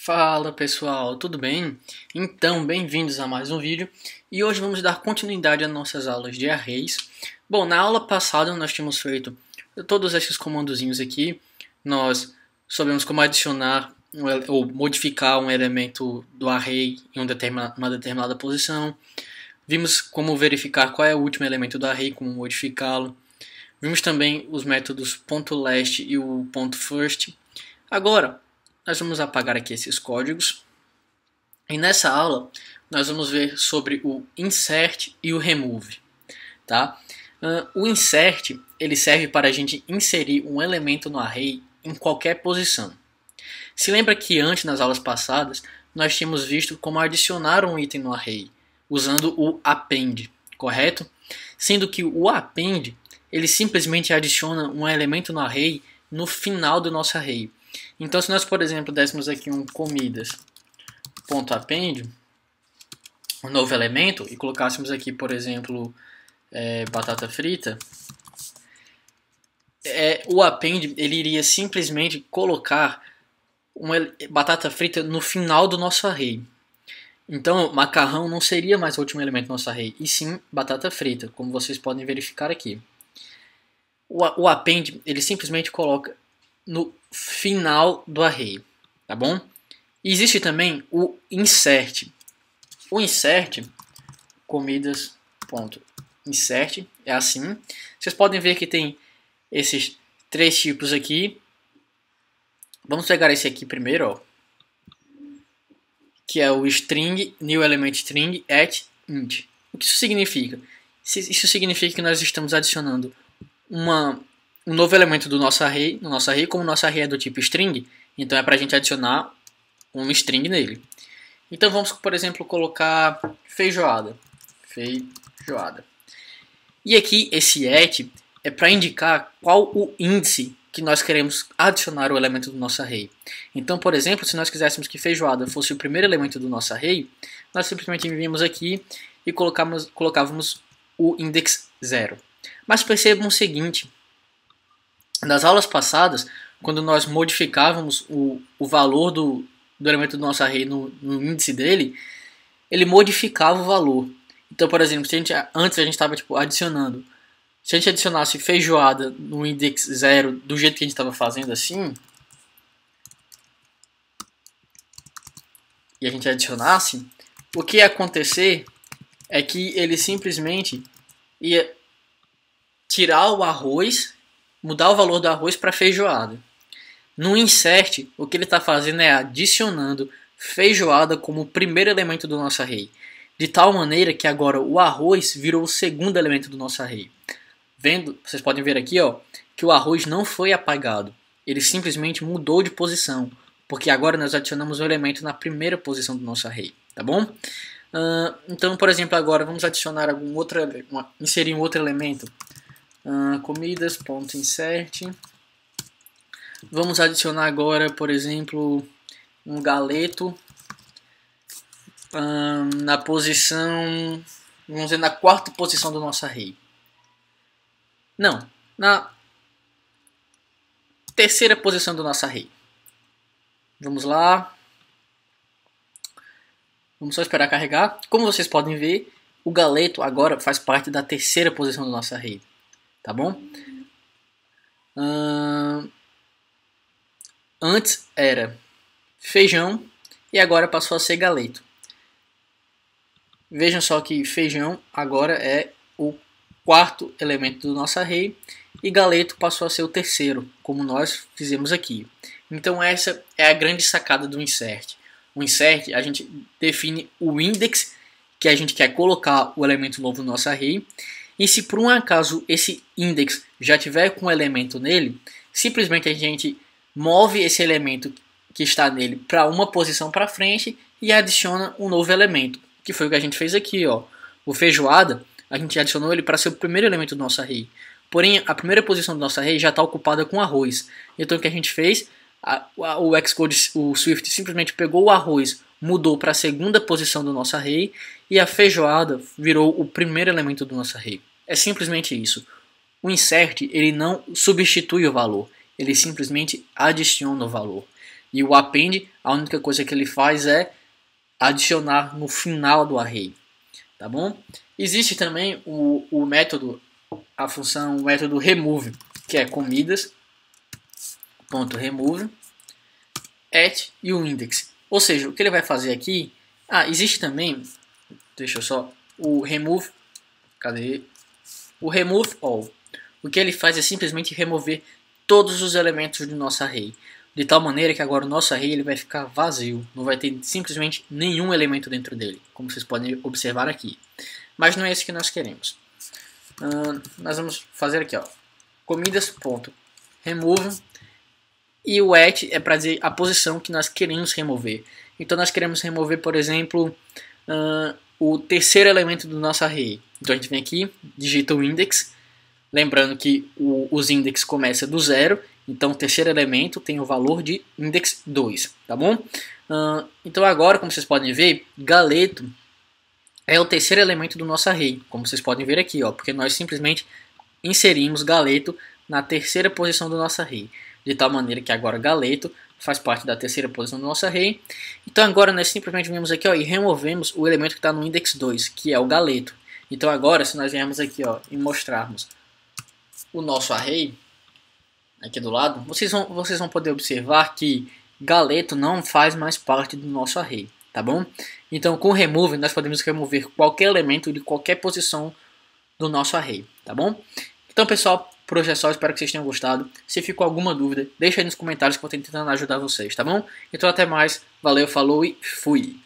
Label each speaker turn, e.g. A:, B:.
A: Fala pessoal, tudo bem? Então, bem-vindos a mais um vídeo e hoje vamos dar continuidade às nossas aulas de arrays. Bom, na aula passada nós tínhamos feito todos esses comandozinhos aqui. Nós soubemos como adicionar ou modificar um elemento do array em uma determinada posição. Vimos como verificar qual é o último elemento do array, como modificá-lo. Vimos também os métodos .last e o .first. Agora, nós vamos apagar aqui esses códigos e nessa aula nós vamos ver sobre o insert e o remove, tá? O insert ele serve para a gente inserir um elemento no array em qualquer posição. Se lembra que antes, nas aulas passadas, nós tínhamos visto como adicionar um item no array usando o append, correto? Sendo que o append ele simplesmente adiciona um elemento no array no final do nosso array. Então, se nós, por exemplo, dessemos aqui um comidas.append, um novo elemento, e colocássemos aqui, por exemplo, batata frita, o append ele iria simplesmente colocar uma batata frita no final do nosso array. Então, macarrão não seria mais o último elemento do nosso array, e sim batata frita, como vocês podem verificar aqui. O append ele simplesmente coloca no final do array, tá bom? E existe também o insert. O insert, comidas.insert, é assim. Vocês podem ver que tem esses três tipos aqui. Vamos pegar esse aqui primeiro, ó, que é o string, new element string, at int. O que isso significa? Isso significa que nós estamos adicionando um novo elemento do nosso array, no nosso array, como o nosso array é do tipo string, então é para a gente adicionar um string nele. Então vamos, por exemplo, colocar feijoada. E aqui esse at é para indicar qual o índice que nós queremos adicionar o elemento do nosso array. Então, por exemplo, se nós quiséssemos que feijoada fosse o primeiro elemento do nosso array, nós simplesmente viríamos aqui e colocávamos o index 0. Mas percebam o seguinte: nas aulas passadas, quando nós modificávamos o valor do elemento do nosso array no índice dele, ele modificava o valor. Então, por exemplo, antes a gente estava adicionando. Se a gente adicionasse feijoada no index 0 do jeito que a gente estava fazendo assim, e a gente adicionasse, o que ia acontecer é que ele simplesmente ia tirar o arroz, mudar o valor do arroz para feijoada. No insert, o que ele está fazendo é adicionando feijoada como o primeiro elemento do nosso array. De tal maneira que agora o arroz virou o segundo elemento do nosso array. Vocês podem ver aqui, ó, que o arroz não foi apagado. Ele simplesmente mudou de posição. Porque agora nós adicionamos um elemento na primeira posição do nosso array. Tá bom? Então, por exemplo, agora vamos adicionar inserir um outro elemento. Comidas.insert. Vamos adicionar agora, por exemplo, um galeto na posição, vamos dizer, na quarta posição do nosso array. Não, na terceira posição do nosso array. Vamos lá. Vamos só esperar carregar. Como vocês podem ver, o galeto agora faz parte da terceira posição do nosso array. Tá bom? Antes era feijão e agora passou a ser galeto. Vejam só que feijão agora é o quarto elemento do nosso array e galeto passou a ser o terceiro, como nós fizemos aqui. Então essa é a grande sacada do insert. O insert, a gente define o index que a gente quer colocar o elemento novo no nosso array. E se por um acaso esse index já tiver com um elemento nele, simplesmente a gente move esse elemento que está nele para uma posição para frente e adiciona um novo elemento, que foi o que a gente fez aqui, ó. O feijoada, a gente adicionou ele para ser o primeiro elemento do nosso array. Porém, a primeira posição do nosso array já está ocupada com arroz. Então o que a gente fez? O Xcode, o Swift simplesmente pegou o arroz, mudou para a segunda posição do nosso array e a feijoada virou o primeiro elemento do nosso array. É simplesmente isso. O insert ele não substitui o valor, ele simplesmente adiciona o valor. E o append, a única coisa que ele faz é adicionar no final do array, tá bom? Existe também o método, a função, o método remove, que é comidas.remove at e o index. Ou seja, o que ele vai fazer aqui, existe também, deixa eu só, o remove, cadê? O remove all. O que ele faz é simplesmente remover todos os elementos do nosso array, de tal maneira que agora o nosso array ele vai ficar vazio, não vai ter simplesmente nenhum elemento dentro dele, como vocês podem observar aqui. Mas não é isso que nós queremos. Nós vamos fazer aqui, ó, comidas.remove, e o at é para dizer a posição que nós queremos remover. Então nós queremos remover, por exemplo, o terceiro elemento do nosso array. Então a gente vem aqui, digita o index, lembrando que os index começam do 0, então o terceiro elemento tem o valor de index 2, tá bom? Então agora, como vocês podem ver, galeto é o terceiro elemento do nosso array, como vocês podem ver aqui, ó, porque nós simplesmente inserimos galeto na terceira posição do nosso array, de tal maneira que agora galeto faz parte da terceira posição do nosso array. Então agora nós simplesmente vemos aqui, ó, e removemos o elemento que está no index 2, que é o galeto. Então agora, se nós viermos aqui, ó, e mostrarmos o nosso array aqui do lado, vocês vão poder observar que galeto não faz mais parte do nosso array, tá bom? Então com remove nós podemos remover qualquer elemento de qualquer posição do nosso array, tá bom? Então pessoal, por hoje é só, espero que vocês tenham gostado. Se ficou alguma dúvida, deixa aí nos comentários que eu vou tentando ajudar vocês, tá bom? Então até mais, valeu, falou e fui!